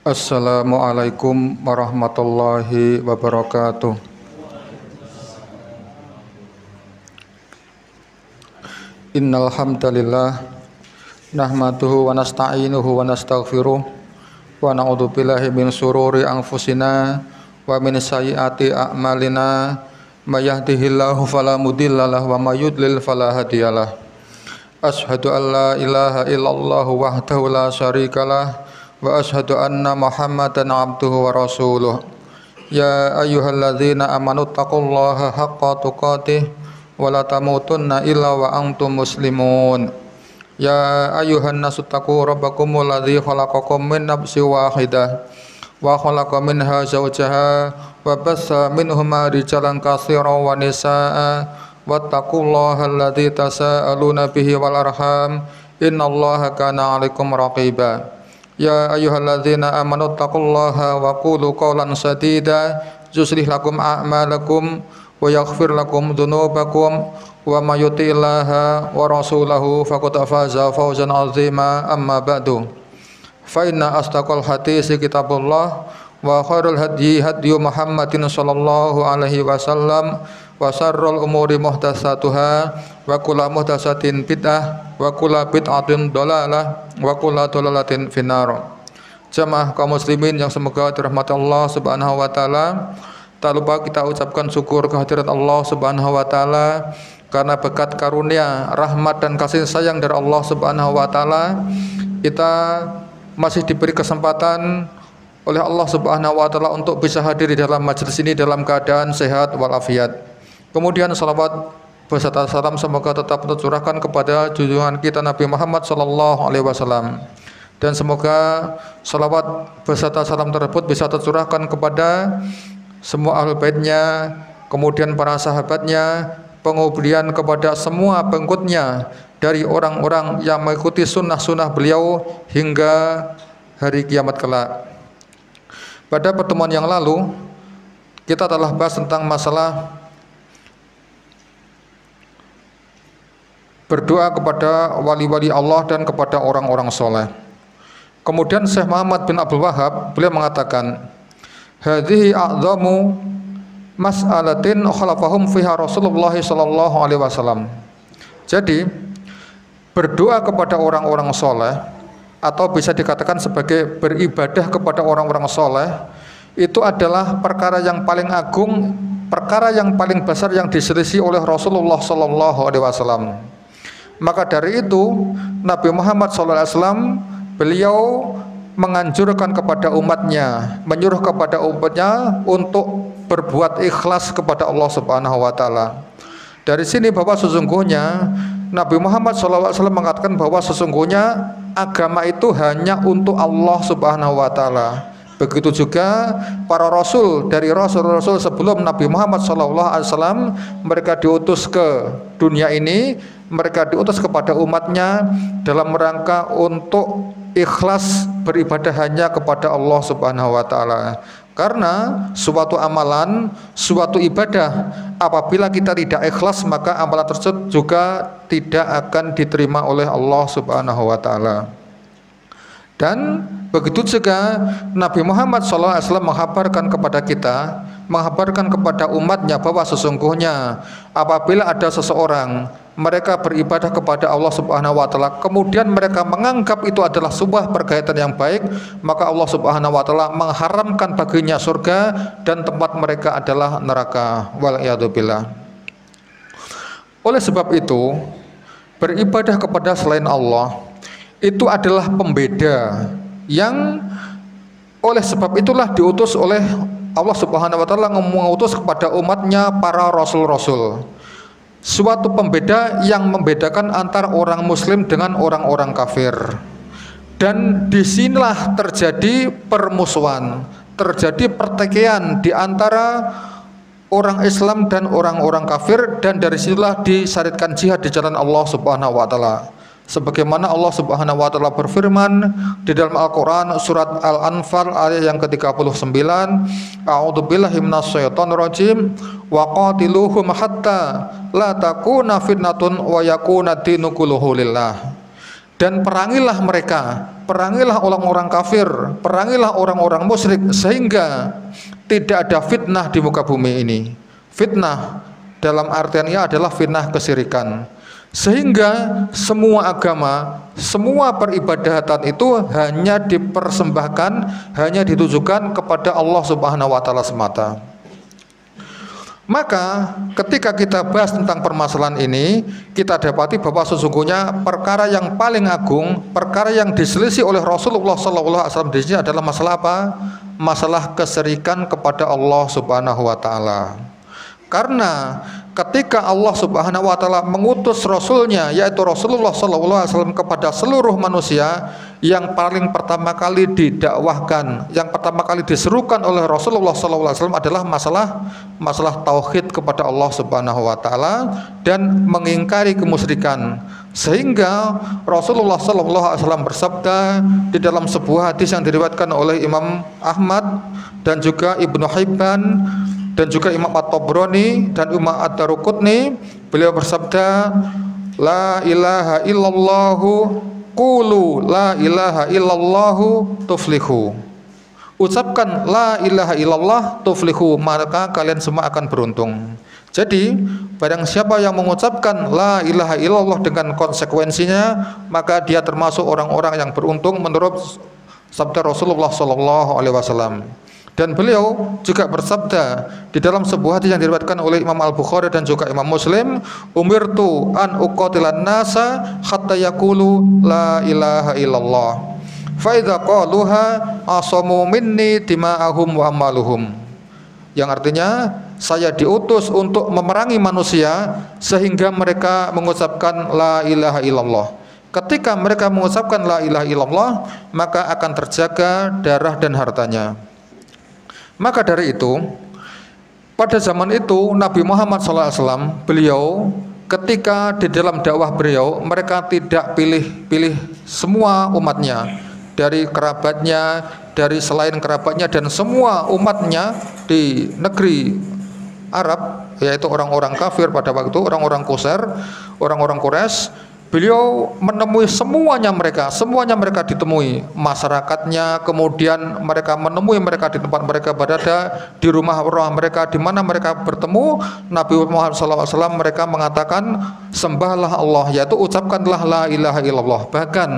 Assalamualaikum warahmatullahi wabarakatuh. Innal hamdalillah nahmaduhu wa nasta'inuhu wa nastaghfiruh wa na'udzu billahi min shururi anfusina wa min sayyiati a'malina may yahdihillahu fala mudhillalah wa may yudlil fala hadiyalah. Asyhadu an la ilaha illallah wahdahu la syarikalah wa asyhadu anna Muhammadan abduhu wa rasuluh. Ya ayyuhalladzina amanu taqullaha haqqa tuqatih wa la tamutunna illa wa antum muslimun. Ya ayyuhan nasu taqu rabbakumul ladzi khalaqakum min nafsin wahidah wa khalaqa minha zawjaha wa bassa minhuma rijalan katsiran wa nisaa'a wattaqullaha alladzi tasaaluna bihi wal arham innallaha kana 'alaikum raqiba. Ya ayyuhalladzina amanu taqullaha wa qulu qawlan sadida yuslih lakum a'malakum wa yaghfir lakum dzunubakum wa may yuti'illaha wa rasulahu faqad faza fawzan 'azima. Amma ba'du, fa inna asdaqal haditsi kitabullah wa khairul hadyi hadyu Muhammadin sallallahu alaihi wasallam wa syarrul umuri muhdatsatuha wa kullu muhdatsatin bid'ah wa kullu bid'atin dhalalah wa kullu dhalalatin finnar. Jamaah kaum muslimin yang semoga dirahmati Allah Subhanahu wa taala, tak lupa kita ucapkan syukur kehadirat Allah Subhanahu wa taala karena berkat karunia, rahmat dan kasih sayang dari Allah Subhanahu wa taala kita masih diberi kesempatan oleh Allah Subhanahu wa taala untuk bisa hadir di dalam majelis ini dalam keadaan sehat walafiat. Kemudian salawat beserta salam semoga tetap tercurahkan kepada junjungan kita Nabi Muhammad sallallahu alaihi wasallam, dan semoga salawat beserta salam tersebut bisa tercurahkan kepada semua ahlul baitnya, kemudian para sahabatnya, kemudian kepada semua pengikutnya dari orang-orang yang mengikuti sunnah-sunnah beliau hingga hari kiamat kelak. Pada pertemuan yang lalu kita telah bahas tentang masalah berdoa kepada wali-wali Allah dan kepada orang-orang soleh. Kemudian Syekh Muhammad bin Abdul Wahab beliau mengatakan, hadhihi a'dhamu mas'alatin khalafahum fiha Rasulullah sallallahu alaihi wasallam. Jadi berdoa kepada orang-orang soleh atau bisa dikatakan sebagai beribadah kepada orang-orang soleh itu adalah perkara yang paling agung, perkara yang paling besar yang diselisih oleh Rasulullah sallallahu alaihi wasallam. Maka dari itu Nabi Muhammad SAW beliau menganjurkan kepada umatnya, menyuruh kepada umatnya untuk berbuat ikhlas kepada Allah Subhanahu wa taala. Dari sini bahwa sesungguhnya Nabi Muhammad SAW mengatakan bahwa sesungguhnya agama itu hanya untuk Allah Subhanahu wa taala. Begitu juga para rasul dari rasul-rasul sebelum Nabi Muhammad SAW, mereka diutus ke dunia ini, mereka diutus kepada umatnya dalam rangka untuk ikhlas beribadah hanya kepada Allah Subhanahu wa taala. Karena suatu amalan, suatu ibadah apabila kita tidak ikhlas, maka amalan tersebut juga tidak akan diterima oleh Allah Subhanahu wa taala. Dan begitu juga Nabi Muhammad SAW menghabarkan kepada kita, menghabarkan kepada umatnya bahwa sesungguhnya apabila ada seseorang mereka beribadah kepada Allah Subhanahu wa taala, kemudian mereka menganggap itu adalah sebuah pergaulan yang baik, maka Allah Subhanahu wa taala mengharamkan baginya surga dan tempat mereka adalah neraka. Wal'iyadzubillah. Oleh sebab itu, beribadah kepada selain Allah itu adalah pembeda yang oleh sebab itulah diutus oleh Allah Subhanahu wa taala mengutus kepada umatnya para rasul-rasul. Suatu pembeda yang membedakan antara orang muslim dengan orang-orang kafir. Dan disinilah terjadi permusuhan, terjadi pertikaian di antara orang Islam dan orang-orang kafir, dan dari situlah disyariatkan jihad di jalan Allah Subhanahu wa taala. Sebagaimana Allah Subhanahu wa taala berfirman di dalam Al-Qur'an surat Al-Anfal ayat yang ke-39, A'udzubillahi minasyaitonir rajim wa qatiluhum hatta la takuna fitnatun wa yakuna dinu kulluhu lillah. Dan perangilah mereka perangilah orang-orang kafir, perangilah orang-orang musyrik, sehingga tidak ada fitnah di muka bumi ini. Fitnah dalam artiannya adalah fitnah kesyirikan, sehingga semua agama, semua peribadatan itu hanya dipersembahkan, hanya ditujukan kepada Allah Subhanahu wa taala semata. Maka ketika kita bahas tentang permasalahan ini, kita dapati bahwa sesungguhnya perkara yang paling agung, perkara yang diselisih oleh Rasulullah SAW di sini adalah masalah apa? Masalah kesyirikan kepada Allah Subhanahu wa taala. Karena ketika Allah Subhanahu wa taala mengutus rasulnya, yaitu Rasulullah SAW, kepada seluruh manusia, yang paling pertama kali didakwahkan, yang pertama kali diserukan oleh Rasulullah SAW adalah masalah tauhid kepada Allah Subhanahu wa taala dan mengingkari kemusyrikan. Sehingga Rasulullah SAW bersabda di dalam sebuah hadis yang diriwayatkan oleh Imam Ahmad dan juga Ibnu Hibban dan juga Imam At-Tabrani dan Imam Ad-Daruqutni, beliau bersabda, la ilaha illallahu qulu la ilaha illallahu tuflihu. Ucapkan la ilaha illallah tuflihu, maka kalian semua akan beruntung. Jadi barang siapa yang mengucapkan la ilaha illallah dengan konsekuensinya, maka dia termasuk orang-orang yang beruntung menurut sabda Rasulullah SAW. Dan beliau juga bersabda di dalam sebuah hadis yang diriwayatkan oleh Imam Al-Bukhari dan juga Imam Muslim, umirtu an uqatilan nasa hatta yaqulu la ilaha illallah fa idza qaluha asamu minni dima'ahum wa amaluhum. Yang artinya, saya diutus untuk memerangi manusia sehingga mereka mengucapkan la ilaha illallah. Ketika mereka mengucapkan la ilaha illallah, maka akan terjaga darah dan hartanya. Maka dari itu, pada zaman itu Nabi Muhammad SAW, beliau ketika di dalam dakwah beliau, mereka tidak pilih-pilih semua umatnya, dari kerabatnya, dari selain kerabatnya, dan semua umatnya di negeri Arab, yaitu orang-orang kafir pada waktu, orang-orang Qusar, orang-orang Quraisy. Beliau menemui semuanya mereka ditemui, masyarakatnya, kemudian mereka menemui mereka di tempat mereka berada, di rumah-rumah mereka, di mana mereka bertemu. Nabi Muhammad SAW mereka mengatakan, sembahlah Allah, yaitu ucapkanlah la ilaha illallah. Bahkan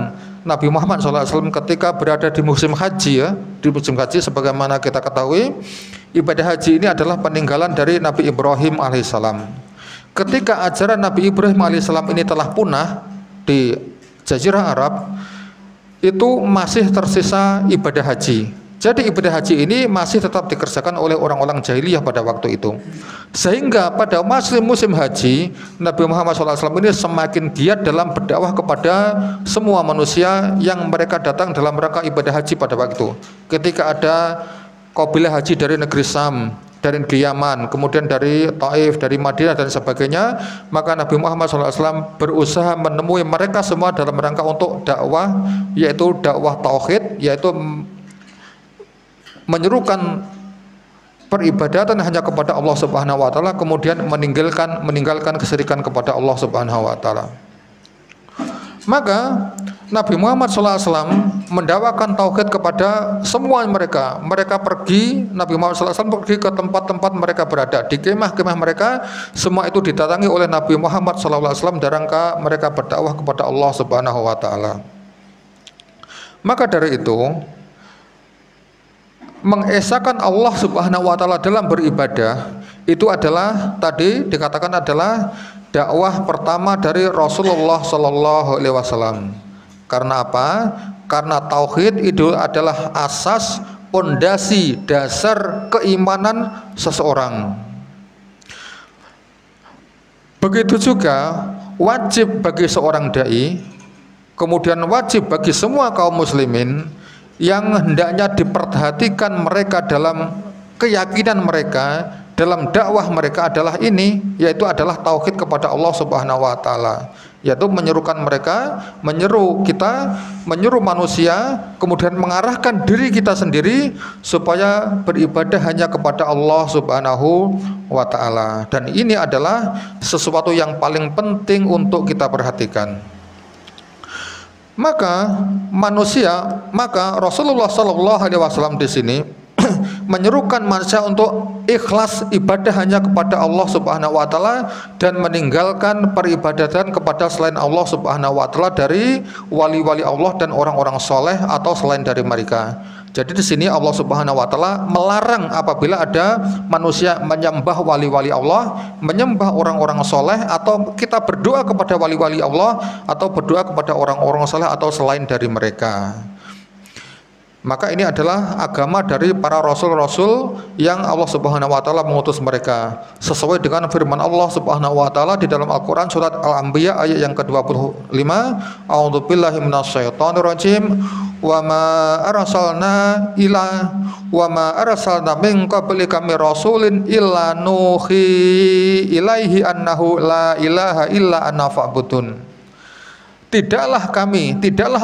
Nabi Muhammad SAW ketika berada di musim haji, di musim haji, sebagaimana kita ketahui, ibadah haji ini adalah peninggalan dari Nabi Ibrahim alaihissalam. Ketika ajaran Nabi Ibrahim alaihissalam ini telah punah di Jazirah Arab, itu masih tersisa ibadah haji. Jadi ibadah haji ini masih tetap dikerjakan oleh orang-orang jahiliyah pada waktu itu. Sehingga pada musim haji, Nabi Muhammad SAW ini semakin giat dalam berdakwah kepada semua manusia yang mereka datang dalam rangka ibadah haji pada waktu itu. Ketika ada kabilah haji dari negeri Sam, dari Yaman, kemudian dari Taif, dari Madinah dan sebagainya, maka Nabi Muhammad SAW berusaha menemui mereka semua dalam rangka untuk dakwah, yaitu dakwah tauhid, yaitu menyerukan peribadatan hanya kepada Allah Subhanahu wa taala, kemudian meninggalkan kesyirikan kepada Allah Subhanahu wa taala. Maka Nabi Muhammad SAW mendakwakan tauhid kepada semua mereka. Mereka pergi, Nabi Muhammad SAW pergi ke tempat-tempat mereka berada, di kemah-kemah mereka, semua itu didatangi oleh Nabi Muhammad SAW dalam rangka mereka berdakwah kepada Allah Subhanahu wa taala. Maka dari itu, mengesahkan Allah Subhanahu wa taala dalam beribadah itu adalah tadi dikatakan adalah dakwah pertama dari Rasulullah sallallahu alaihi wasallam. Karena apa? Karena tauhid itu adalah asas, pondasi, dasar keimanan seseorang. Begitu juga wajib bagi seorang dai, kemudian wajib bagi semua kaum muslimin yang hendaknya diperhatikan mereka dalam keyakinan mereka, dalam dakwah mereka adalah ini, yaitu adalah tauhid kepada Allah Subhanahu wa taala, yaitu menyerukan mereka, menyeru kita, menyeru manusia, kemudian mengarahkan diri kita sendiri supaya beribadah hanya kepada Allah Subhanahu wa taala. Dan ini adalah sesuatu yang paling penting untuk kita perhatikan. Maka Rasulullah Shallallahu Alaihi Wasallam di sini menyerukan manusia untuk ikhlas ibadah hanya kepada Allah Subhanahu wa taala dan meninggalkan peribadatan kepada selain Allah Subhanahu wa taala dari wali-wali Allah dan orang-orang soleh atau selain dari mereka. Jadi di sini Allah Subhanahu wa taala melarang apabila ada manusia menyembah wali-wali Allah, menyembah orang-orang soleh, atau kita berdoa kepada wali-wali Allah atau berdoa kepada orang-orang soleh atau selain dari mereka. Maka ini adalah agama dari para rasul-rasul yang Allah Subhanahu wa taala mengutus mereka sesuai dengan firman Allah Subhanahu wa taala di dalam Al-Qur'an surat Al-Anbiya ayat yang ke-25. A'udzubillahi minasyaitonirrajim. Wa ma arsalna min qablika mir rasulin illa nuhi ilaihi annahu la ilaha illa ana fa'budun. Tidaklah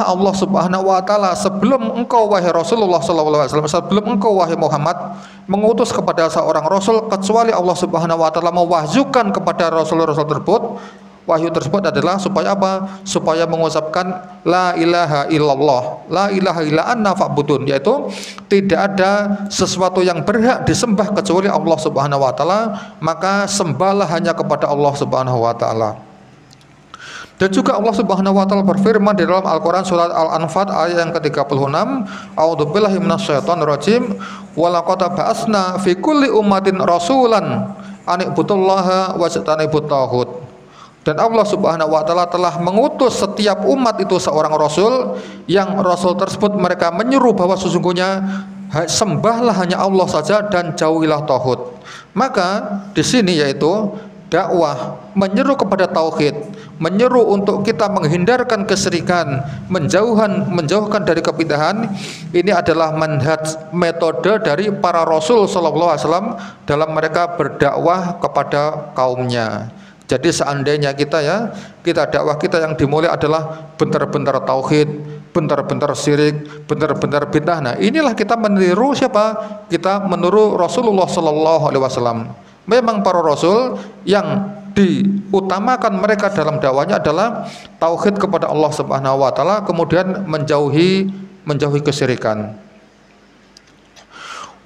Allah Subhanahu wa taala sebelum engkau wahai Rasulullah sallallahu alaihi wasallam, sebelum engkau wahai Muhammad mengutus kepada seorang rasul, kecuali Allah Subhanahu wa taala mewahyukan kepada rasul-rasul tersebut. Wahyu tersebut adalah supaya apa? Supaya mengucapkan la ilaha illallah, la ilaha illa anna fa'budun, yaitu tidak ada sesuatu yang berhak disembah kecuali Allah Subhanahu wa taala, maka sembahlah hanya kepada Allah Subhanahu wa taala. Dan juga Allah Subhanahu wa taala berfirman di dalam Al-Qur'an surat Al-Anfal ayat yang ke-36, A'udzubillahi minasyaitonirrajim, wa laqad ba'atsna fi kulli ummatin rasulan an ibudullaha wajtanibut taghut. Dan Allah Subhanahu wa taala telah mengutus setiap umat itu seorang rasul, yang rasul tersebut mereka menyeru bahwa sesungguhnya sembahlah hanya Allah saja dan jauhilah taghut. Maka di sini yaitu dakwah menyeru kepada tauhid, menyeru untuk kita menghindarkan kesyirikan, menjauhkan dari kebidahan. Ini adalah manhaj, metode dari para rasul sallallahu alaihi wasallam dalam mereka berdakwah kepada kaumnya. Jadi seandainya kita dakwah kita yang dimulai adalah benar-benar tauhid, benar-benar syirik, benar-benar bid'ah. Nah, inilah kita meniru siapa? Kita meniru Rasulullah sallallahu alaihi wasallam. Memang para rasul yang diutamakan mereka dalam dakwanya adalah tauhid kepada Allah Subhanahu wa taala, kemudian menjauhi kesyirikan.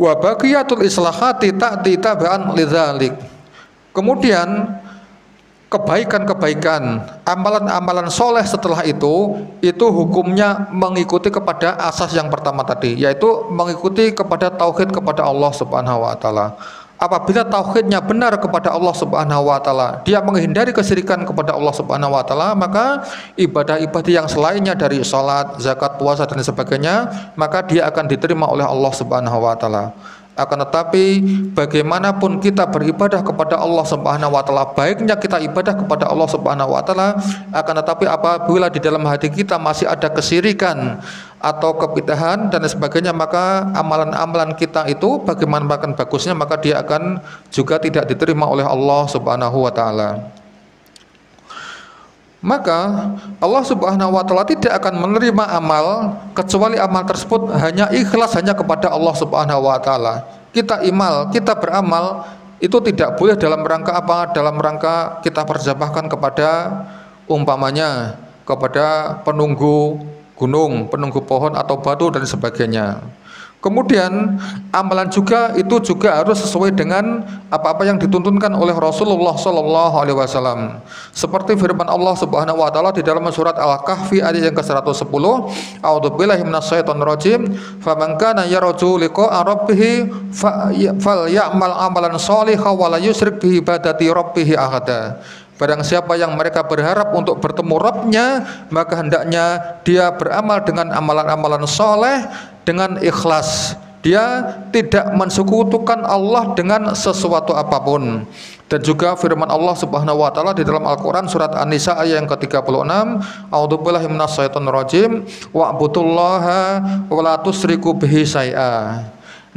Wa baqiyatul islahati ta'ti tab'an lidzalik. Kemudian kebaikan-kebaikan, amalan-amalan soleh setelah itu hukumnya mengikuti kepada asas yang pertama tadi, yaitu mengikuti kepada tauhid kepada Allah Subhanahu wa taala. Apabila tauhidnya benar kepada Allah Subhanahu wa taala, dia menghindari kesyirikan kepada Allah Subhanahu wa taala, maka ibadah-ibadah yang selainnya dari salat, zakat, puasa dan sebagainya, maka dia akan diterima oleh Allah Subhanahu wa taala. Akan tetapi bagaimanapun kita beribadah kepada Allah Subhanahu wa taala, baiknya kita ibadah kepada Allah Subhanahu wa taala, akan tetapi apabila di dalam hati kita masih ada kesyirikan atau kebidahan dan sebagainya, maka amalan-amalan kita itu bagaimanapun bagusnya, maka dia akan juga tidak diterima oleh Allah Subhanahu wa taala. Maka Allah Subhanahu wa taala tidak akan menerima amal kecuali amal tersebut hanya ikhlas hanya kepada Allah Subhanahu wa taala. Kita beramal itu tidak boleh dalam rangka apa? Dalam rangka kita persembahkan kepada umpamanya kepada penunggu gunung, penunggu pohon atau batu dan sebagainya. Kemudian amalan itu juga harus sesuai dengan apa-apa yang dituntunkan oleh Rasulullah sallallahu alaihi wasallam. Seperti firman Allah Subhanahu wa taala di dalam surat Al-Kahfi ayat yang ke-110, A'udzubillahi minasyaitonirrajim, faman kana yarju liqa'a rabbih falyamal amalan shalihan wa la yusyrik bi ibadati rabbih ahada. Barang siapa yang mereka berharap untuk bertemu Rabbnya, maka hendaknya dia beramal dengan amalan-amalan soleh dengan ikhlas. Dia tidak mensekutukan Allah dengan sesuatu apapun. Dan juga firman Allah Subhanahu wa taala di dalam Al-Qur'an surat An-Nisa ayat yang ke-36, A'udzubillahi minasyaitonirrajim, wa'budullaha wa la tusyriku bihi syai'a.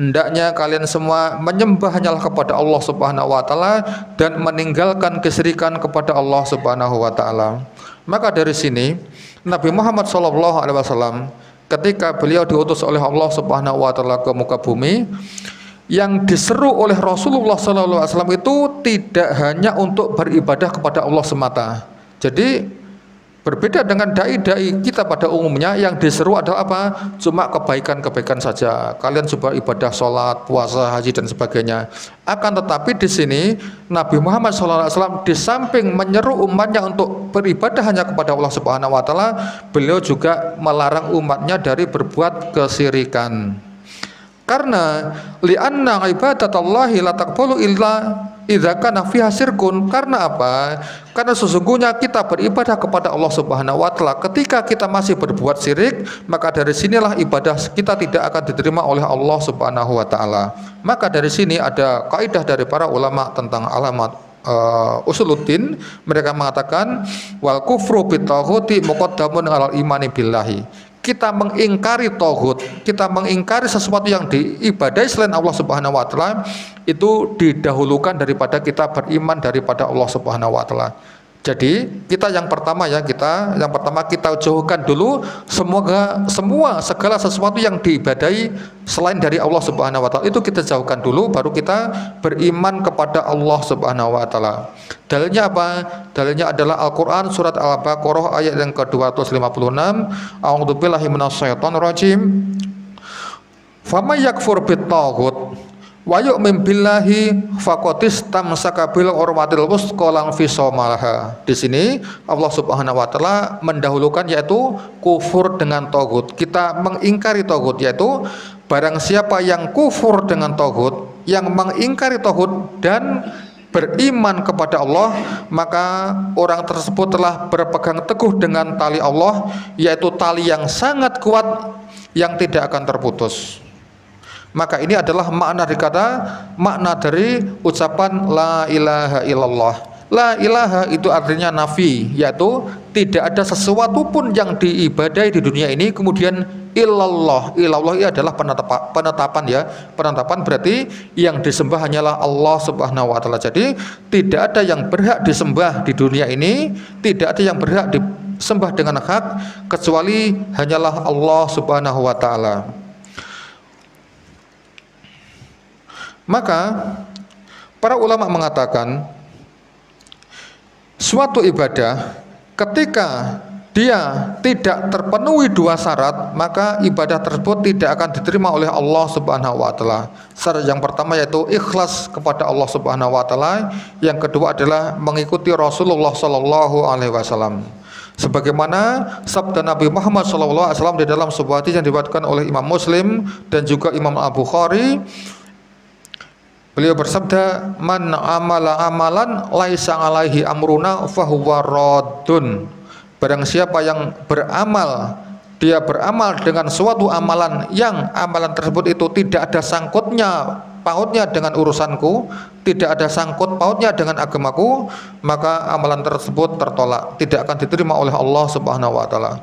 Hendaknya kalian semua menyembah hanyalah kepada Allah Subhanahu wa taala dan meninggalkan kesyirikan kepada Allah Subhanahu wa taala. Maka dari sini Nabi Muhammad sallallahu alaihi wasallam ketika beliau diutus oleh Allah Subhanahu wa taala ke muka bumi, yang diseru oleh Rasulullah sallallahu alaihi wasallam itu tidak hanya untuk beribadah kepada Allah semata. Jadi Berbeda dengan dai-dai kita pada umumnya yang diseru adalah apa? Cuma kebaikan-kebaikan saja. Kalian coba ibadah sholat, puasa, haji dan sebagainya. Akan tetapi di sini Nabi Muhammad SAW di samping menyeru umatnya untuk beribadah hanya kepada Allah Subhanahu Wa Taala, beliau juga melarang umatnya dari berbuat kesyirikan. Karena li'anna ibadatallahi la taqbalu illa idza kana fiha syirkun. Karena apa? Karena sesungguhnya kita beribadah kepada Allah Subhanahu wa taala ketika kita masih berbuat syirik, maka dari sinilah ibadah kita tidak akan diterima oleh Allah Subhanahu wa taala. Maka dari sini ada kaidah dari para ulama tentang alamat usuluddin. Mereka mengatakan wal kufru bit taghuti muqaddamun alal imani billahi. Kita mengingkari tauhid, kita mengingkari sesuatu yang diibadai selain Allah Subhanahu wa taala itu didahulukan daripada kita beriman daripada Allah Subhanahu wa taala. Jadi kita yang pertama kita jauhkan dulu segala sesuatu yang diibadai selain dari Allah Subhanahu wa taala itu kita jauhkan dulu, baru kita beriman kepada Allah Subhanahu wa taala. Dalilnya apa? Dalilnya adalah Al-Qur'an surat Al-Baqarah ayat yang ke-256. A'udzubillahi minasyaitonir rajim. Faman yakfur bit-taghut wa yu'min billahi faqad istamsaka bil urwatil wuthqa lan fisamaha. Di sini Allah Subhanahu wa taala mendahulukan yaitu kufur dengan taghut. Kita mengingkari taghut, yaitu barang siapa yang kufur dengan taghut, yang mengingkari taghut dan beriman kepada Allah, maka orang tersebut telah berpegang teguh dengan tali Allah, yaitu tali yang sangat kuat yang tidak akan terputus. Maka ini adalah makna dari ucapan la ilaha illallah. La ilaha itu artinya nafi, yaitu tidak ada sesuatu pun yang diibadai di dunia ini kemudian illallah. Illallah ini adalah penetapan ya. Penetapan berarti yang disembah hanyalah Allah Subhanahu wa taala. Jadi tidak ada yang berhak disembah di dunia ini, tidak ada yang berhak disembah dengan hak kecuali hanyalah Allah Subhanahu wa taala. Maka para ulama mengatakan suatu ibadah ketika dia tidak terpenuhi dua syarat, maka ibadah tersebut tidak akan diterima oleh Allah Subhanahu wa taala. Syarat yang pertama yaitu ikhlas kepada Allah Subhanahu wa taala, yang kedua adalah mengikuti Rasulullah sallallahu alaihi wasallam. Sebagaimana sabda Nabi Muhammad sallallahu alaihi wasallam di dalam sebuah hadis yang diriwayatkan oleh Imam Muslim dan juga Imam Al-Bukhari. Beliau bersabda, man amala amalan laisa alaihi amruna fahuwa raddun. Barang siapa yang beramal, dia beramal dengan suatu amalan yang amalan tersebut itu tidak ada sangkutnya pautnya dengan urusanku, tidak ada sangkut pautnya dengan agamaku, maka amalan tersebut tertolak, tidak akan diterima oleh Allah Subhanahu wa taala.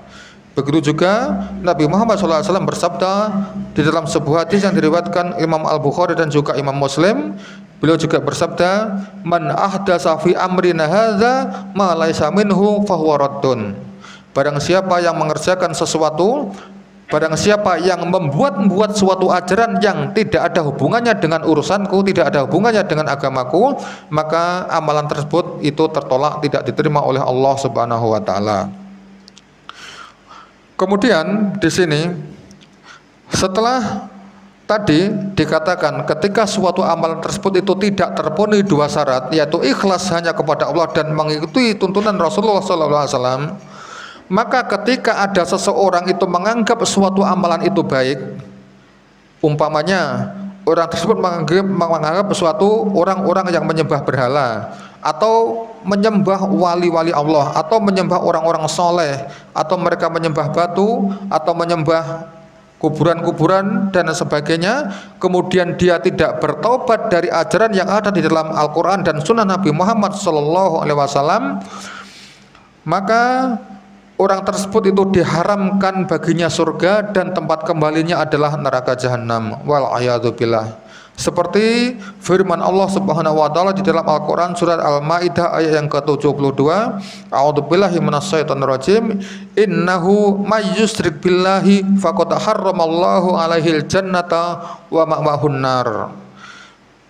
Begitu juga Nabi Muhammad SAW bersabda di dalam sebuah hadis yang diriwayatkan Imam Al-Bukhari dan juga Imam Muslim. Beliau juga bersabda, man ahdatsa fi amrina hadza ma laisa minhu fahuwa raddun. Barang siapa yang mengerjakan sesuatu, barang siapa yang membuat suatu ajaran yang tidak ada hubungannya dengan urusanku, tidak ada hubungannya dengan agamaku, maka amalan tersebut itu tertolak, tidak diterima oleh Allah Subhanahu wa taala. Kemudian di sini setelah tadi dikatakan ketika suatu amalan tersebut itu tidak terpenuhi dua syarat, yaitu ikhlas hanya kepada Allah dan mengikuti tuntunan Rasulullah SAW, maka ketika ada seseorang itu menganggap suatu amalan itu baik, umpamanya orang tersebut menganggap suatu orang-orang yang menyembah berhala atau menyembah wali-wali Allah atau menyembah orang-orang soleh atau mereka menyembah batu atau menyembah kuburan-kuburan dan sebagainya, kemudian dia tidak bertaubat dari ajaran yang ada di dalam Al-Quran dan Sunnah Nabi Muhammad SAW, maka orang tersebut itu diharamkan baginya surga dan tempat kembalinya adalah neraka jahanam. Wal'ayadzubillah. Seperti firman Allah Subhanahu wa taala di dalam Al-Qur'an surat Al-Maidah ayat yang ke-72, A'udzubillahi minasyaitonir rajim, innahu may yusyrik billahi faqad harramallahu alaihil jannata wa ma'wahun nar.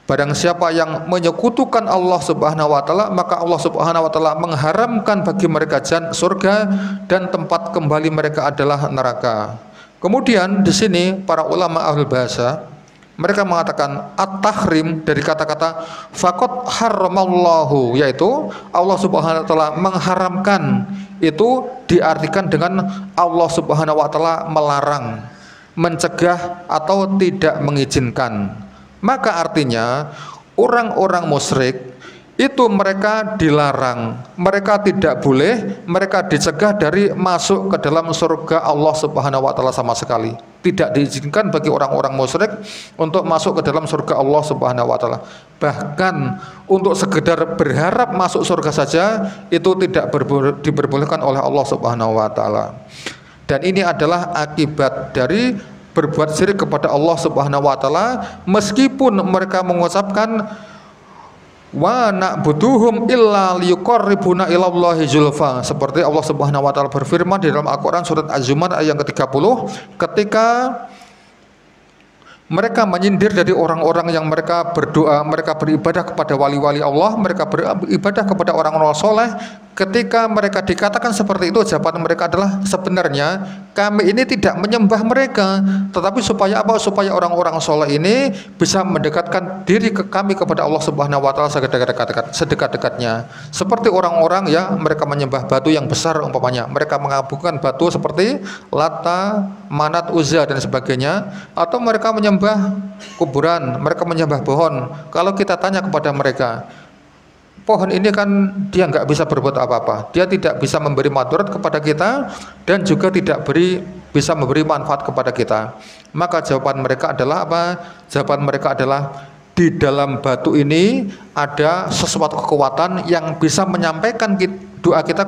Barang siapa yang menyekutukan Allah Subhanahu wa taala, maka Allah Subhanahu wa taala mengharamkan bagi mereka surga dan tempat kembali mereka adalah neraka. Kemudian di sini para ulama ahli bahasa mereka mengatakan at-tahrim dari kata-kata faqad haramallahu, yaitu Allah Subhanahu wa taala mengharamkan, itu diartikan dengan Allah Subhanahu wa taala melarang, mencegah atau tidak mengizinkan. Maka artinya orang-orang musyrik itu mereka dilarang, mereka tidak boleh, mereka dicegah dari masuk ke dalam surga Allah Subhanahu wa taala sama sekali. Tidak diizinkan bagi orang-orang musyrik untuk masuk ke dalam surga Allah Subhanahu wa taala. Bahkan untuk sekedar berharap masuk surga saja itu tidak diperbolehkan oleh Allah Subhanahu wa taala. Dan ini adalah akibat dari berbuat syirik kepada Allah Subhanahu wa taala, meskipun mereka mengucapkan wa na'buduhum illa liyuqarribuna ilallahi zulfa, seperti Allah Subhanahu wa taala berfirman di dalam Al-Qur'an surat Az-Zumar ayat yang ke-30 ketika mereka menyindir dari orang-orang yang mereka berdoa, mereka beribadah kepada wali-wali Allah, mereka beribadah kepada orang-orang soleh. Ketika mereka dikatakan seperti itu, jawaban mereka adalah sebenarnya kami ini tidak menyembah mereka, tetapi supaya apa? Supaya orang-orang soleh ini bisa mendekatkan diri ke kami kepada Allah Subhanahu wa taala sedekat-dekatnya. Seperti orang-orang ya, mereka menyembah batu yang besar umpamanya, mereka mengagungkan batu seperti Lata, Manat, Uzza dan sebagainya, atau mereka menyembah kuburan, mereka menyembah pohon. Kalau kita tanya kepada mereka, pohon ini kan dia nggak bisa berbuat apa-apa, dia tidak bisa memberi madarat kepada kita dan juga tidak bisa memberi manfaat kepada kita. Maka jawaban mereka adalah apa? Jawaban mereka adalah di dalam batu ini ada sesuatu kekuatan yang bisa menyampaikan doa kita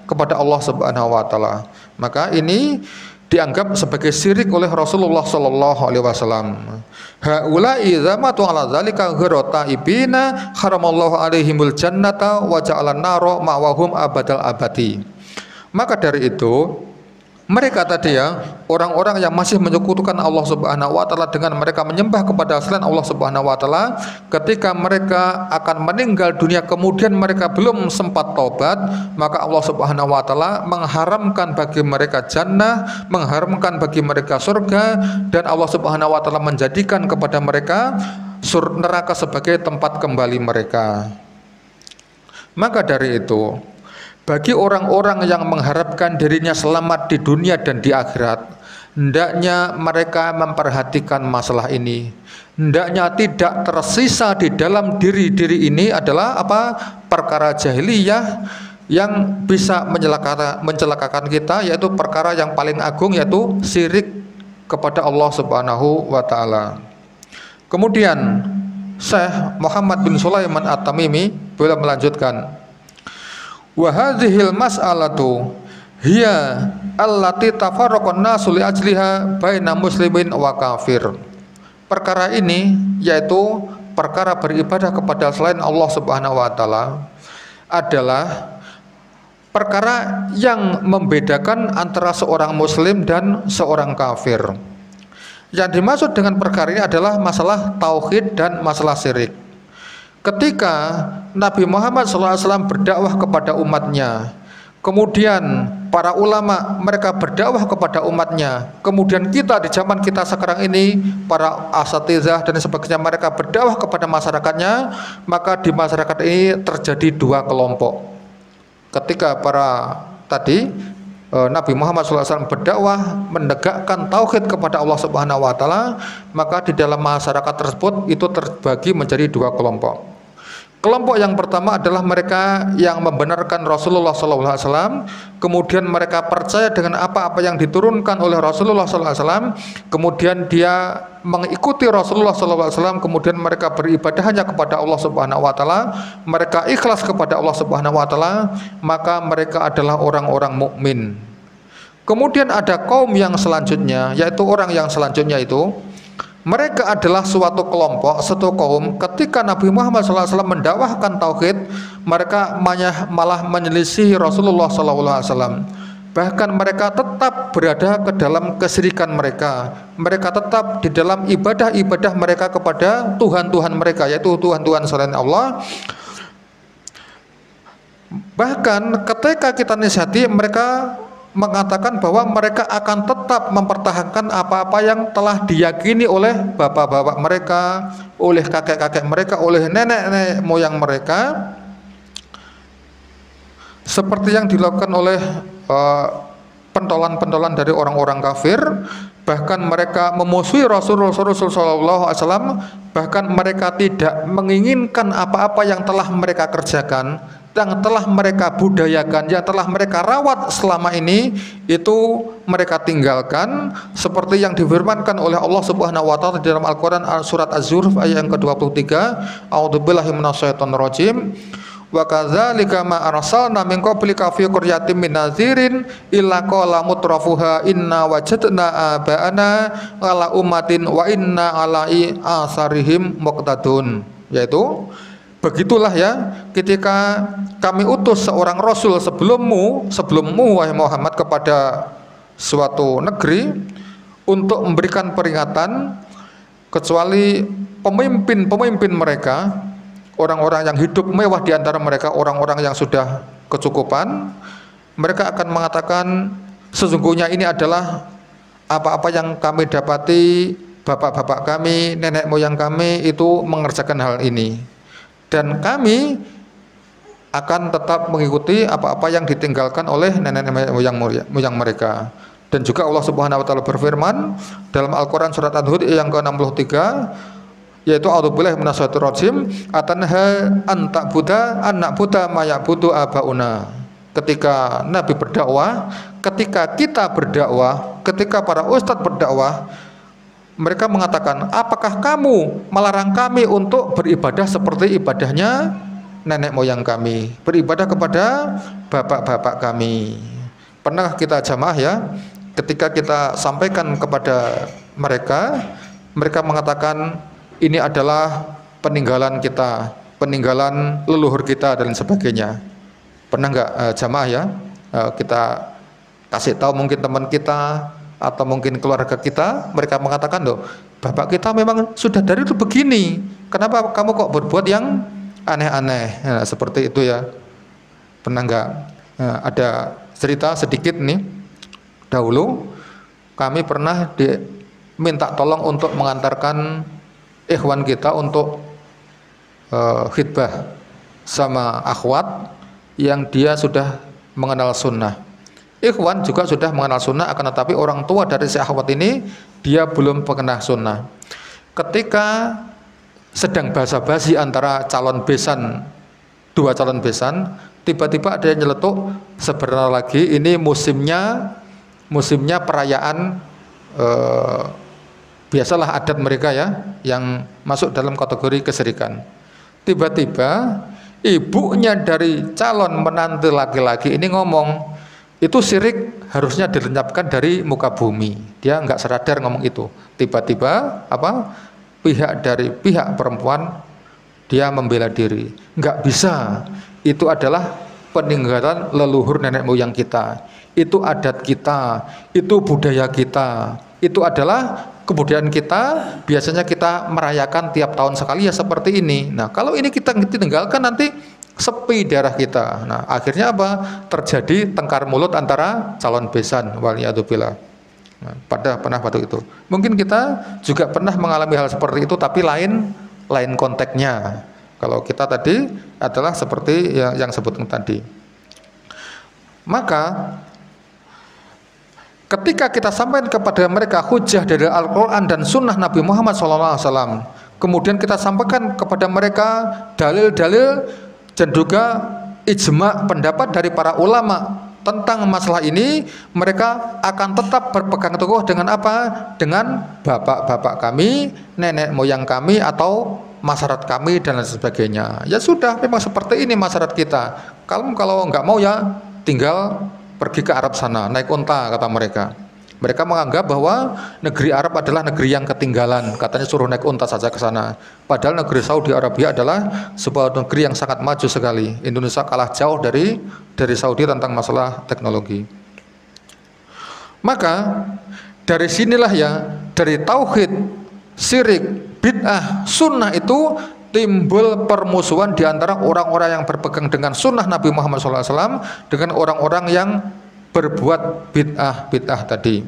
kepada Allah Subhanahu wa taala. Maka ini dianggap sebagai syirik oleh Rasulullah sallallahu alaihi wasallam. Haula'i zamatu ala zalika ghirata ibina haramallahu alaihimul jannata wa ja'alan naro ma'wahum abadal abadi. Maka dari itu mereka tadi ya, orang-orang yang masih menyekutukan Allah Subhanahu wa taala dengan mereka menyembah kepada selain Allah Subhanahu wa taala, ketika mereka akan meninggal dunia kemudian mereka belum sempat taubat, maka Allah Subhanahu wa taala mengharamkan bagi mereka jannah, mengharamkan bagi mereka surga, dan Allah Subhanahu wa taala menjadikan kepada mereka neraka sebagai tempat kembali mereka. Maka dari itu, bagi orang-orang yang mengharapkan dirinya selamat di dunia dan di akhirat, hendaknya mereka memperhatikan masalah ini. Hendaknya tidak tersisa di dalam diri ini adalah apa? Perkara jahiliyah yang bisa mencelakakan kita, yaitu perkara yang paling agung, yaitu syirik kepada Allah Subhanahu wa taala. Kemudian Syekh Muhammad bin Sulaiman At-Tamimi beliau melanjutkan, wa hadhil mas'alatu hiya allati tafarraqan nasu li ajliha baina muslimin wa kafir. Perkara ini yaitu perkara beribadah kepada selain Allah Subhanahu wa taala adalah perkara yang membedakan antara seorang muslim dan seorang kafir. Yang dimaksud dengan perkara ini adalah masalah tauhid dan masalah syirik. Ketika Nabi Muhammad SAW berdakwah kepada umatnya, kemudian para ulama mereka berdakwah kepada umatnya, kemudian kita di zaman kita sekarang ini, para asatizah dan sebagainya, mereka berdakwah kepada masyarakatnya, maka di masyarakat ini terjadi dua kelompok. Ketika Nabi Muhammad SAW berdakwah menegakkan tauhid kepada Allah Subhanahu wa taala, maka di dalam masyarakat tersebut itu terbagi menjadi dua kelompok. Kelompok yang pertama adalah mereka yang membenarkan Rasulullah SAW, kemudian mereka percaya dengan apa-apa yang diturunkan oleh Rasulullah SAW, kemudian dia mengikuti Rasulullah SAW, kemudian mereka beribadah hanya kepada Allah Subhanahu wa taala, mereka ikhlas kepada Allah Subhanahu wa taala, maka mereka adalah orang-orang mukmin. Kemudian ada kaum yang selanjutnya, yaitu orang yang selanjutnya itu mereka adalah suatu kelompok, satu kaum. Ketika Nabi Muhammad SAW mendakwahkan tauhid, mereka malah menyelisihi Rasulullah SAW. bahkan mereka tetap berada ke dalam kesyirikan mereka. Mereka tetap di dalam ibadah-ibadah mereka kepada Tuhan-Tuhan mereka, yaitu Tuhan-Tuhan selain Allah. Bahkan ketika kita nasihati, mereka mengatakan bahwa mereka akan tetap mempertahankan apa-apa yang telah diyakini oleh bapak-bapak mereka, oleh kakek-kakek mereka, oleh nenek-nenek moyang mereka, seperti yang dilakukan oleh pentolan-pentolan dari orang-orang kafir. Bahkan mereka memusuhi Rasulullah SAW, bahkan mereka tidak menginginkan apa-apa yang telah mereka kerjakan, yang telah mereka budayakan, yang telah mereka rawat selama ini, itu mereka tinggalkan, seperti yang difirmankan oleh Allah Subhanahu wa taala di dalam Al-Qur'an surat Az-Zukhruf ayat yang ke-23, A'udzubillahi minasyaitonirrajim. Wa kadzalika ma arsalna min qablika fi qaryatin min nadzirin illa qala mutrafuha inna wajadna aba'ana ala ummatin wa inna ala asarihim muqtadun. Yaitu begitulah ya, ketika kami utus seorang rasul sebelummu wahai Muhammad kepada suatu negeri untuk memberikan peringatan, kecuali pemimpin mereka, orang-orang yang hidup mewah di antara mereka, orang-orang yang sudah kecukupan, mereka akan mengatakan sesungguhnya ini adalah apa-apa yang kami dapati, bapak-bapak kami, nenek moyang kami itu mengerjakan hal ini, dan kami akan tetap mengikuti apa-apa yang ditinggalkan oleh nenek moyang mereka. Dan juga Allah Subhanahu wa taala berfirman dalam Al-Qur'an surat Ad-Hud yang ke-63, yaitu a'udzubillahi minasyaitonir rajim, atanha an na'budu ma ya'budu abauna. Ketika Nabi berdakwah, ketika kita berdakwah, ketika para ustadz berdakwah, mereka mengatakan, apakah kamu melarang kami untuk beribadah seperti ibadahnya nenek moyang kami, beribadah kepada bapak-bapak kami? Pernah kita jamaah ya, ketika kita sampaikan kepada mereka, mereka mengatakan ini adalah peninggalan kita, peninggalan leluhur kita dan sebagainya. Pernah nggak jamaah ya, kita kasih tahu mungkin teman kita atau mungkin keluarga kita, mereka mengatakan, loh bapak kita memang sudah dari itu begini, kenapa kamu kok berbuat yang aneh-aneh? Nah, seperti itu ya. Pernah nggak? Ada cerita sedikit nih. Dahulu kami pernah diminta tolong untuk mengantarkan ikhwan kita untuk khidbah sama akhwat yang dia sudah mengenal sunnah. Ikhwan juga sudah mengenal sunnah, akan tetapi orang tua dari si akhwat ini dia belum mengenal sunnah. Ketika sedang basa-basi antara calon besan, dua calon besan, tiba-tiba ada yang nyeletuk, sebentar lagi ini musimnya perayaan biasalah adat mereka ya, yang masuk dalam kategori kesyirikan. Tiba-tiba ibunya dari calon menantu laki-laki ini ngomong, itu syirik harusnya dilenyapkan dari muka bumi. Dia nggak sadar ngomong itu. Tiba-tiba pihak perempuan dia membela diri. Nggak bisa. Itu adalah peninggalan leluhur nenek moyang kita. Itu adat kita. Itu budaya kita. Itu adalah kebudayaan kita, biasanya kita merayakan tiap tahun sekali ya seperti ini. Nah, kalau ini kita tinggalkan nanti sepi daerah kita. Nah, akhirnya apa? Terjadi tengkar mulut antara calon besan, waliyadzubillah. Nah, pernah waktu itu. Mungkin kita juga pernah mengalami hal seperti itu, tapi lain konteksnya. Kalau kita tadi adalah seperti yang sebutkan tadi. Maka ketika kita sampaikan kepada mereka hujah dari Al-Quran dan Sunnah Nabi Muhammad SAW, kemudian kita sampaikan kepada mereka dalil-dalil dan juga ijma pendapat dari para ulama tentang masalah ini, mereka akan tetap berpegang teguh dengan apa? Dengan bapak-bapak kami, nenek moyang kami, atau masyarakat kami dan lain sebagainya. Ya sudah, memang seperti ini masyarakat kita. Kalau nggak mau ya tinggal pergi ke Arab sana, naik unta, kata mereka. Mereka menganggap bahwa negeri Arab adalah negeri yang ketinggalan, katanya suruh naik unta saja ke sana. Padahal negeri Saudi Arabia adalah sebuah negeri yang sangat maju sekali. Indonesia kalah jauh dari Saudi tentang masalah teknologi. Maka dari sinilah ya, dari tauhid, syirik, bid'ah, sunnah itu timbul permusuhan di antara orang-orang yang berpegang dengan sunnah Nabi Muhammad SAW dengan orang-orang yang berbuat bid'ah tadi,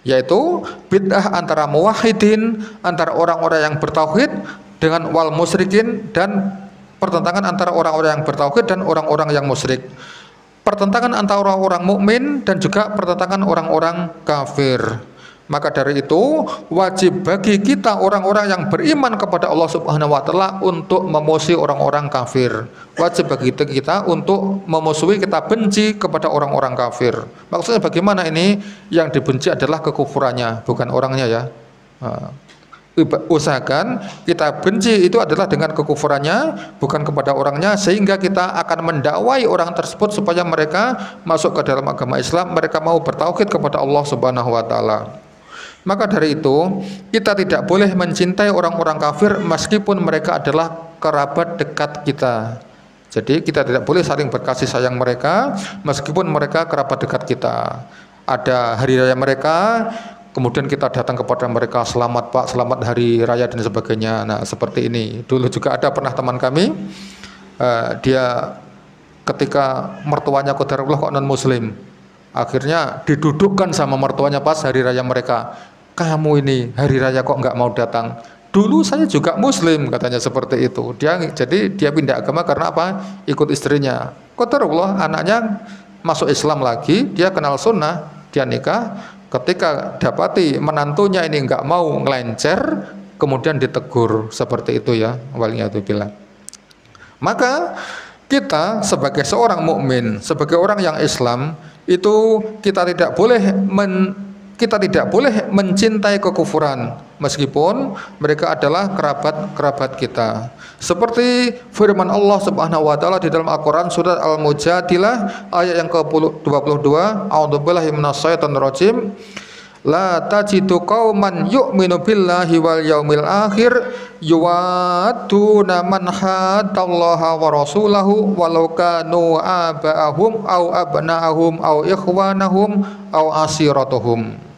yaitu bid'ah antara muwahhidin, antara orang-orang yang bertauhid dengan wal musyrikin, dan pertentangan antara orang-orang yang bertauhid dan orang-orang yang musyrik, pertentangan antara orang-orang mukmin dan juga pertentangan orang-orang kafir. Maka dari itu wajib bagi kita orang-orang yang beriman kepada Allah Subhanahu wa taala untuk memusuhi orang-orang kafir. Wajib bagi kita untuk memusuhi, kita benci kepada orang-orang kafir. Maksudnya bagaimana ini? Yang dibenci adalah kekufurannya, bukan orangnya ya. Usahakan kita benci itu adalah dengan kekufurannya, bukan kepada orangnya, sehingga kita akan mendakwai orang tersebut supaya mereka masuk ke dalam agama Islam, mereka mau bertauhid kepada Allah Subhanahu wa taala. Maka dari itu kita tidak boleh mencintai orang-orang kafir meskipun mereka adalah kerabat dekat kita. Jadi kita tidak boleh saling berkasih sayang mereka meskipun mereka kerabat dekat kita. Ada hari raya mereka, kemudian kita datang kepada mereka, selamat Pak, selamat hari raya dan sebagainya. Nah seperti ini. Dulu juga ada pernah teman kami, dia ketika mertuanya qadarullah kok non muslim, akhirnya didudukkan sama mertuanya pas hari raya mereka. Kamu ini hari raya kok nggak mau datang? Dulu saya juga muslim, katanya seperti itu. Jadi dia pindah agama karena apa? Ikut istrinya. Qadarullah anaknya masuk Islam lagi, dia kenal sunnah, dia nikah. Ketika dapati menantunya ini nggak mau ngelencer, kemudian ditegur seperti itu ya, waliyadzubillah. Maka kita sebagai seorang mukmin, sebagai orang yang Islam, itu kita tidak boleh mencintai kekufuran meskipun mereka adalah kerabat kita. Seperti firman Allah Subhanahu wa taala di dalam Al-Qur'an surat Al-Mujadilah ayat yang ke-22, a'udzubillahi minasyaitonir rajim. La tajidu qauman yu'minu billahi wal yaumil akhir yuwadduna man haddallaha wa rasulahu walau kanu aba'ahum au abna'ahum au ikhwanahum au asiratuhum.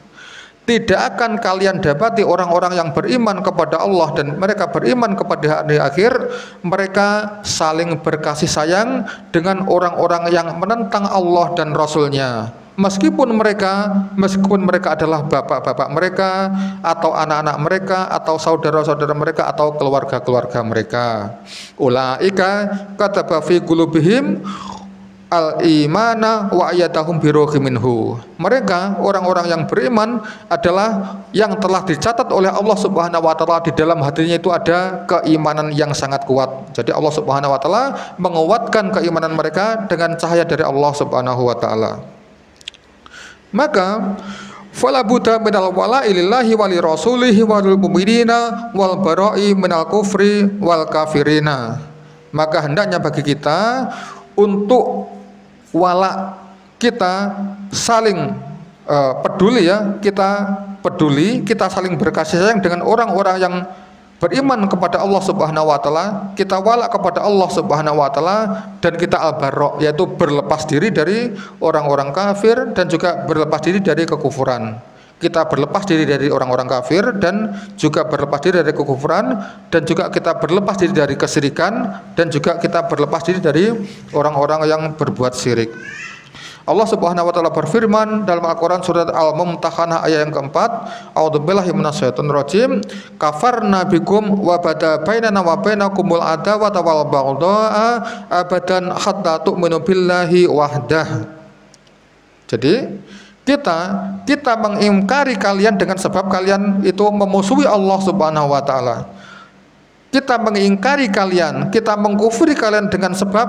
Tidak akan kalian dapati orang-orang yang beriman kepada Allah dan mereka beriman kepada hari akhir, mereka saling berkasih sayang dengan orang-orang yang menentang Allah dan Rasulnya, meskipun mereka adalah bapak-bapak mereka atau anak-anak mereka atau saudara-saudara mereka atau keluarga-keluarga mereka. Ulaika kataba fi qulubihim al-imana wa ayyadahum biruhi minhu. Mereka orang-orang yang beriman adalah yang telah dicatat oleh Allah Subhanahu wa taala di dalam hatinya itu ada keimanan yang sangat kuat. Jadi Allah Subhanahu wa taala menguatkan keimanan mereka dengan cahaya dari Allah Subhanahu wa taala. Maka fala budda minal wala'i lillahi wa li rasulihi wal mu'minina wal bara'i minal kufri wal kafirina. Maka hendaknya bagi kita untuk wala, kita saling peduli ya, kita saling berkasih sayang dengan orang-orang yang beriman kepada Allah Subhanahu wa taala, kita wala kepada Allah Subhanahu wa taala, dan kita al-bara', yaitu berlepas diri dari orang-orang kafir dan juga berlepas diri dari kekufuran. Kita berlepas diri dari orang-orang kafir dan juga berlepas diri dari kekufuran, dan juga kita berlepas diri dari kesyirikan, dan juga kita berlepas diri dari orang-orang yang berbuat syirik. Allah Subhanahu wa taala berfirman dalam Al-Qur'an surat Al-Mumtahanah ayat yang keempat, a'udzubillahi minasyaitonir rajim, kafarna bikum wa bada bainana wa bainakumul adawata wal baghdha'a abadan hatta tu'minu billahi wahdah. Jadi kita mengingkari kalian dengan sebab kalian itu memusuhi Allah Subhanahu wa taala. Kita mengingkari kalian, kita mengkufuri kalian dengan sebab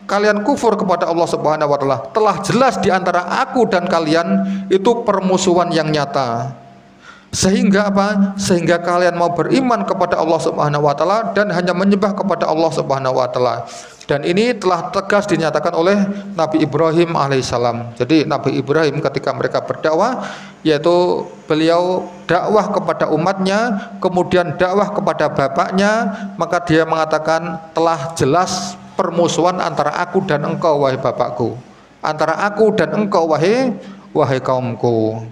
kalian kufur kepada Allah Subhanahu wa taala. Telah jelas di antara aku dan kalian itu permusuhan yang nyata. Sehingga apa? Sehingga kalian mau beriman kepada Allah Subhanahu wa taala dan hanya menyembah kepada Allah Subhanahu wa taala. Dan ini telah tegas dinyatakan oleh Nabi Ibrahim alaihissalam. Jadi Nabi Ibrahim ketika mereka berdakwah, yaitu beliau dakwah kepada umatnya, kemudian dakwah kepada bapaknya, maka dia mengatakan telah jelas permusuhan antara aku dan engkau wahai bapakku, antara aku dan engkau wahai wahai kaumku.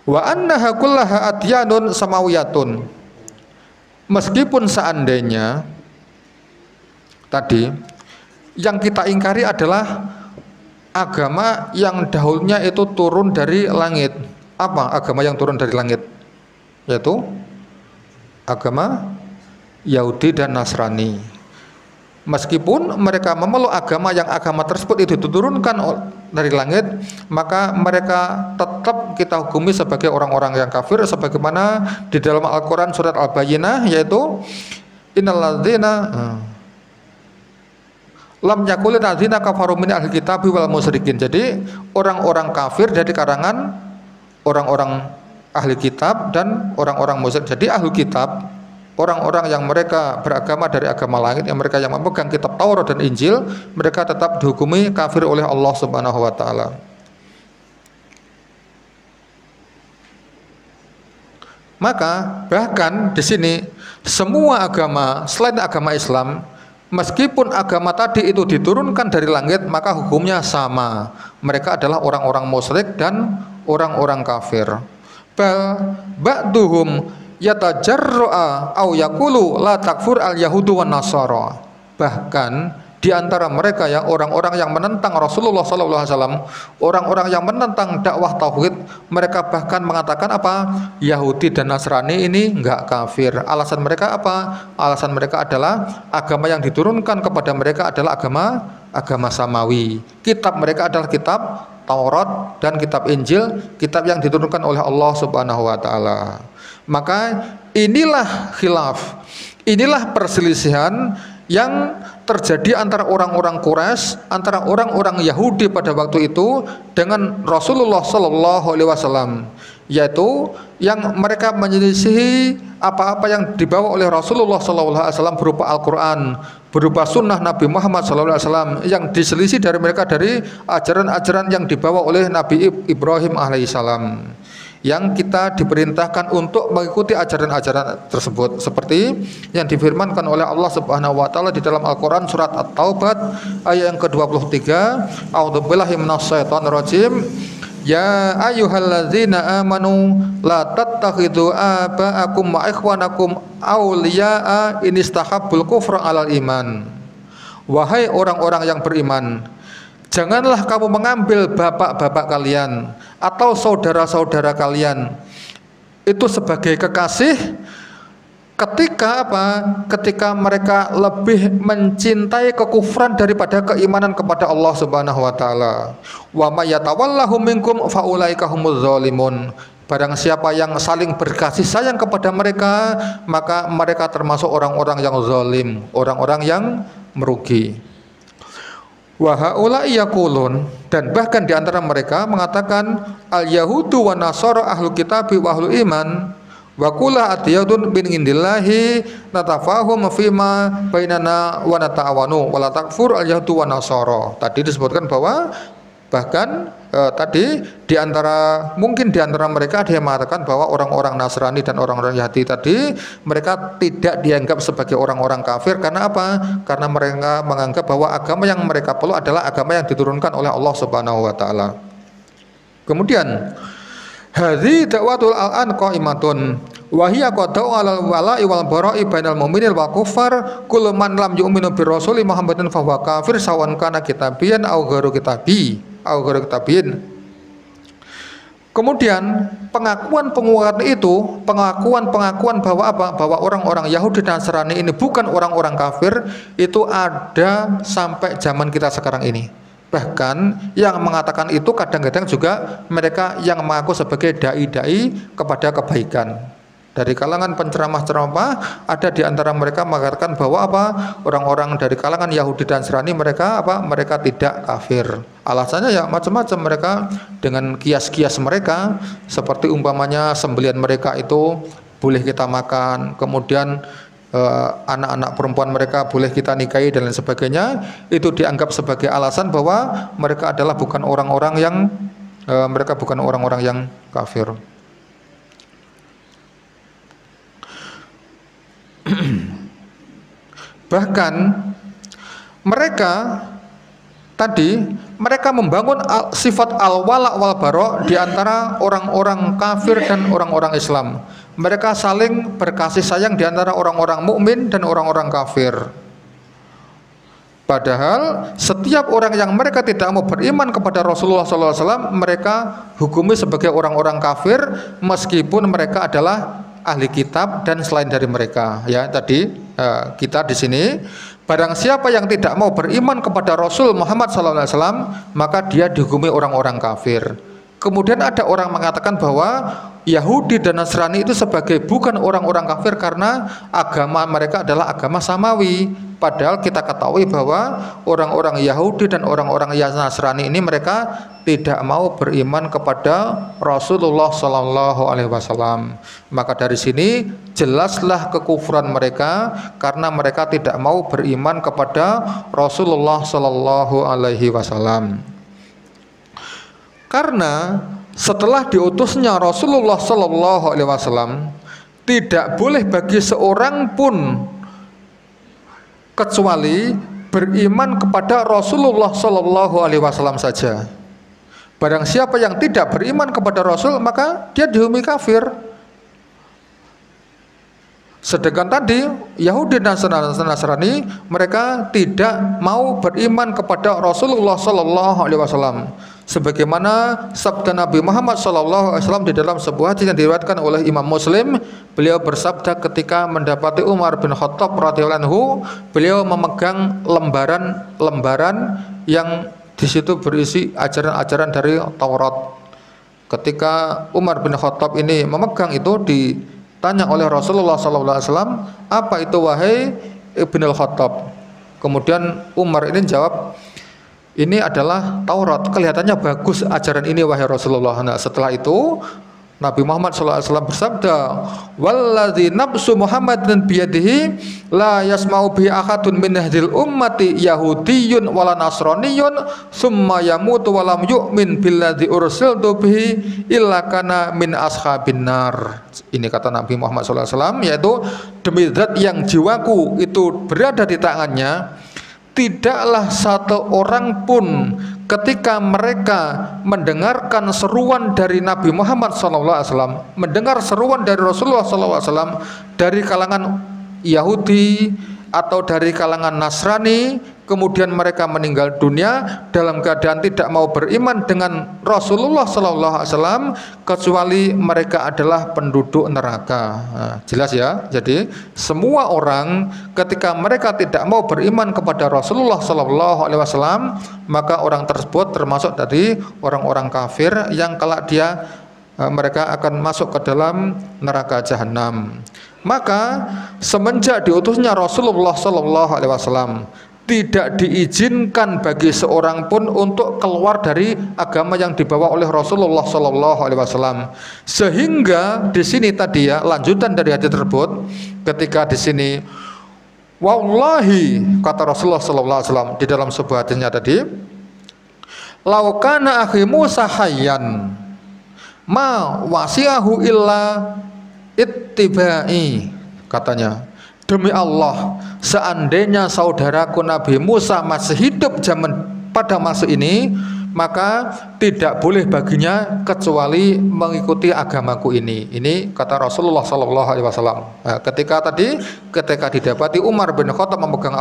Wa annaha kullaha adyanun samawiyatun. Meskipun seandainya tadi yang kita ingkari adalah agama yang dahulunya itu turun dari langit. Apa agama yang turun dari langit? Yaitu agama Yahudi dan Nasrani. Meskipun mereka memeluk agama yang agama tersebut itu diturunkan dari langit, maka mereka tetap kita hukumi sebagai orang-orang yang kafir, sebagaimana di dalam Al-Quran surat Al-Bayyinah, yaitu innalladzina lam yakulil ladzina kafaru min ahli kitabi wal musyrikin. Jadi orang-orang kafir dari karangan orang-orang ahli kitab dan orang-orang musyrik. Jadi ahli kitab, orang-orang yang mereka beragama dari agama langit, yang mereka yang memegang kitab Taurat dan Injil, mereka tetap dihukumi kafir oleh Allah Subhanahu wa taala. Maka bahkan di sini semua agama selain agama Islam, meskipun agama tadi itu diturunkan dari langit, maka hukumnya sama. Mereka adalah orang-orang musyrik dan orang-orang kafir. Bal ba'duhum yatajarra'a au yaqulu la takfur al yahudu wan nasara. Bahkan di antara mereka yang orang-orang yang menentang Rasulullah SAW, orang-orang yang menentang dakwah tauhid, mereka bahkan mengatakan apa? Yahudi dan Nasrani ini enggak kafir. Alasan mereka apa? Alasan mereka adalah agama yang diturunkan kepada mereka adalah agama samawi. Kitab mereka adalah kitab Taurat dan kitab Injil, kitab yang diturunkan oleh Allah Subhanahu wa taala. Maka inilah khilaf, inilah perselisihan yang terjadi antara orang-orang Quraisy, antara orang-orang Yahudi pada waktu itu dengan Rasulullah Sallallahu Alaihi Wasallam, yaitu yang mereka menyelisihi apa-apa yang dibawa oleh Rasulullah Sallallahu Alaihi Wasallam berupa Al-Quran, berupa Sunnah Nabi Muhammad Sallallahu Alaihi Wasallam, yang diselisih dari mereka dari ajaran-ajaran yang dibawa oleh Nabi Ibrahim Alaihissalam, yang kita diperintahkan untuk mengikuti ajaran-ajaran tersebut, seperti yang difirmankan oleh Allah Subhanahu wa taala di dalam Al-Qur'an surat At-Taubah ayat yang ke-23, a'udzubillahi minasyaitonirrajim, ya ayyuhalladzina amanu la tattakhidhu aba'akum wa ikhwanakum awliya'a in istahabbul kufra 'alal iman. Wahai orang-orang yang beriman, janganlah kamu mengambil bapak-bapak kalian atau saudara-saudara kalian itu sebagai kekasih ketika apa? Ketika mereka lebih mencintai kekufran daripada keimanan kepada Allah Subhanahu wa taala. Wa may yatawallahu minkum faulaika humuz zalimun. Barang siapa yang saling berkasih sayang kepada mereka, maka mereka termasuk orang-orang yang zalim, orang-orang yang merugi. Wa haula'i yaqulun, dan bahkan di antara mereka mengatakan al yahudu wa nasara ahlu kitabi wa ahlu iman wa kula atiyadun bin indillahi natafahum fima bainana wa nata'awanu wa la takfur al yahudu wa nasara. Tadi disebutkan bahwa bahkan tadi di antara mungkin di antara mereka ada yang mengatakan bahwa orang-orang Nasrani dan orang-orang Yahudi tadi mereka tidak dianggap sebagai orang-orang kafir. Karena apa? Karena mereka menganggap bahwa agama yang mereka peluk adalah agama yang diturunkan oleh Allah Subhanahu wa taala. Kemudian hadzi da'watul al'an qa'imatun wa hiya qada'u 'alal wala'i wal bara'i bainal mu'minil wal kuffar kullu man lam yu'minu bi rasuli Muhammadin fa huwa kafir sawan kana kitabiyan au ghairu kitabi. Kemudian pengakuan itu, pengakuan bahwa apa? Bahwa orang-orang Yahudi dan Nasrani ini bukan orang-orang kafir, itu ada sampai zaman kita sekarang ini. Bahkan yang mengatakan itu kadang-kadang juga mereka yang mengaku sebagai dai-dai kepada kebaikan. Dari kalangan penceramah-ceramah ada di antara mereka mengatakan bahwa apa? Orang-orang dari kalangan Yahudi dan Nasrani mereka apa? Mereka tidak kafir. Alasannya ya macam-macam, mereka dengan kias-kias mereka, seperti umpamanya sembelihan mereka itu boleh kita makan, kemudian anak-anak perempuan mereka boleh kita nikahi dan lain sebagainya. Itu dianggap sebagai alasan bahwa mereka adalah bukan orang-orang yang kafir. Bahkan mereka tadi mereka membangun sifat al-wala wal bara di antara orang-orang kafir dan orang-orang Islam. Mereka saling berkasih sayang di antara orang-orang mukmin dan orang-orang kafir. Padahal setiap orang yang mereka tidak mau beriman kepada Rasulullah SAW, mereka hukumi sebagai orang-orang kafir meskipun mereka adalah ahli kitab dan selain dari mereka. Ya, tadi kita di sini, barang siapa yang tidak mau beriman kepada Rasul Muhammad SAW, maka dia dihukumi orang-orang kafir. Kemudian ada orang mengatakan bahwa Yahudi dan Nasrani itu sebagai bukan orang-orang kafir karena agama mereka adalah agama samawi. Padahal kita ketahui bahwa orang-orang Yahudi dan orang-orang Nasrani ini mereka tidak mau beriman kepada Rasulullah Sallallahu Alaihi Wasallam. Maka dari sini jelaslah kekufuran mereka karena mereka tidak mau beriman kepada Rasulullah Sallallahu Alaihi Wasallam. Karena setelah diutusnya Rasulullah Sallallahu Alaihi Wasallam, tidak boleh bagi seorang pun kecuali beriman kepada Rasulullah Sallallahu Alaihi Wasallam saja. Barang siapa yang tidak beriman kepada Rasul, maka dia dihukumi kafir. Sedangkan tadi Yahudi dan Nasrani mereka tidak mau beriman kepada Rasulullah Sallallahu Alaihi Wasallam. Sebagaimana sabda Nabi Muhammad SAW di dalam sebuah hadis yang diriwayatkan oleh Imam Muslim, beliau bersabda ketika mendapati Umar bin Khattab radhiyallahu anhu, beliau memegang lembaran yang di situ berisi ajaran-ajaran dari Taurat. Ketika Umar bin Khattab ini memegang itu, ditanya oleh Rasulullah SAW, apa itu wahai Ibn al-Khattab? Kemudian Umar ini jawab, ini adalah Taurat, kelihatannya bagus ajaran ini wahai Rasulullah. Nah, setelah itu Nabi Muhammad SAW bersabda, walladzi nafsu Muhammadin biyadihi la yasma'u bi ahadun min hadhil ummati yahudiyyun wala nasraniyyun summa yamutu wa lam yu'min billadzi ursiltu bihi illa kana min ashabin nar. Ini kata Nabi Muhammad SAW, yaitu demi zat yang jiwaku itu berada di tangannya, tidaklah satu orang pun ketika mereka mendengarkan seruan dari Nabi Muhammad SAW, mendengar seruan dari Rasulullah SAW, dari kalangan Yahudi atau dari kalangan Nasrani, kemudian mereka meninggal dunia dalam keadaan tidak mau beriman dengan Rasulullah SAW, kecuali mereka adalah penduduk neraka. Nah, jelas ya. Jadi semua orang ketika mereka tidak mau beriman kepada Rasulullah SAW, maka orang tersebut termasuk dari orang-orang kafir yang kelak mereka akan masuk ke dalam neraka jahanam. Maka semenjak diutusnya Rasulullah SAW, tidak diizinkan bagi seorang pun untuk keluar dari agama yang dibawa oleh Rasulullah SAW. Sehingga di sini tadi ya, lanjutan dari hadis tersebut, ketika di sini, wallahi, kata Rasulullah SAW di dalam sebuah hadisnya tadi, laukana akhi Musa hayyan ma wasi'ahu illa ittiba'i, katanya, demi Allah, seandainya saudaraku Nabi Musa masih hidup pada masa ini, maka tidak boleh baginya kecuali mengikuti agamaku ini. Ini kata Rasulullah SAW. Nah, ketika didapati Umar bin Khattab memegang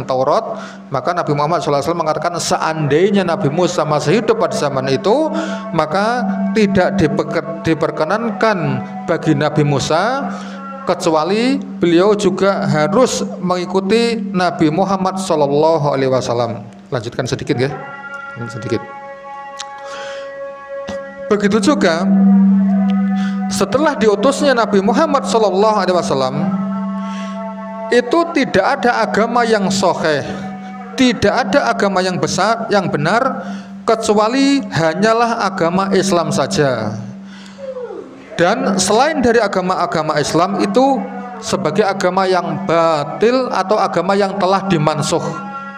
Taurat, maka Nabi Muhammad SAW mengatakan seandainya Nabi Musa masih hidup pada zaman itu, maka tidak diperkenankan bagi Nabi Musa kecuali beliau juga harus mengikuti Nabi Muhammad SAW. Lanjutkan sedikit ya. Begitu juga setelah diutusnya Nabi Muhammad SAW, itu tidak ada agama yang sahih, tidak ada agama yang besar, yang benar, kecuali hanyalah agama Islam saja. Dan selain dari agama-agama Islam itu sebagai agama yang batil atau agama yang telah dimansuh,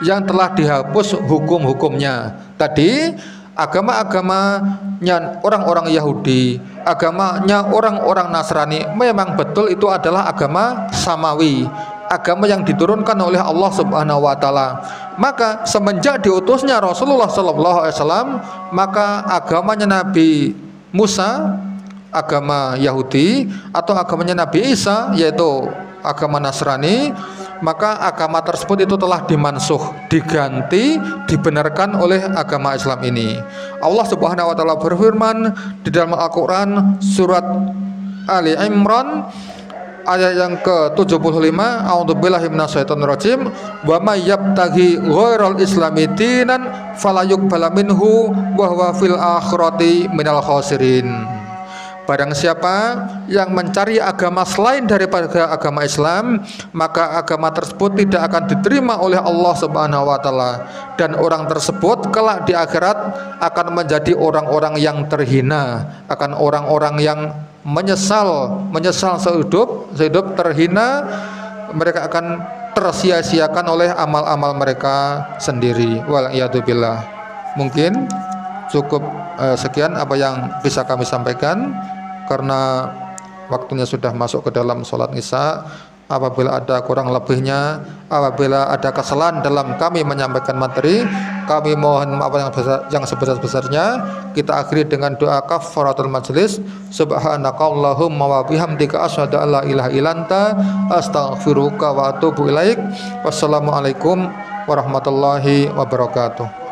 yang telah dihapus hukum-hukumnya. Tadi agama-agamanya orang-orang Yahudi, agamanya orang-orang Nasrani memang betul itu adalah agama samawi. agama yang diturunkan oleh Allah Subhanahu wa taala. Maka semenjak diutusnya Rasulullah sallallahu alaihi wasallam, maka agamanya Nabi Musa, agama Yahudi, atau agamanya Nabi Isa yaitu agama Nasrani, maka agama tersebut itu telah dimansuh, diganti, dibenarkan oleh agama Islam ini. Allah Subhanahu wa taala berfirman di dalam Al-Qur'an surat Ali Imran ayat yang ke-75, a'udzubillahi minasyaitonirrajim, wa may yabtaghi ghairal islami dinan fala yuqbala minhu wa huwa fil akhirati minal khasirin. Barang siapa yang mencari agama selain daripada agama Islam, maka agama tersebut tidak akan diterima oleh Allah Subhanahu wa taala, dan orang tersebut kelak di akhirat akan menjadi orang-orang yang terhina, akan orang-orang yang menyesal sehidup terhina. Mereka akan tersia-siakan oleh amal-amal mereka sendiri. Wal'iyadzubillah. Mungkin cukup sekian apa yang bisa kami sampaikan, karena waktunya sudah masuk ke dalam sholat isya. Apabila ada kurang lebihnya, apabila ada kesalahan dalam kami menyampaikan materi, kami mohon maaf yang sebesar-besarnya. Kita akhiri dengan doa kafaratul majlis. Subhanakallahumma wa bihamdika asyhadu an la ilaha illa anta astaghfiruka wa atubu ilaik. Wassalamualaikum warahmatullahi wabarakatuh.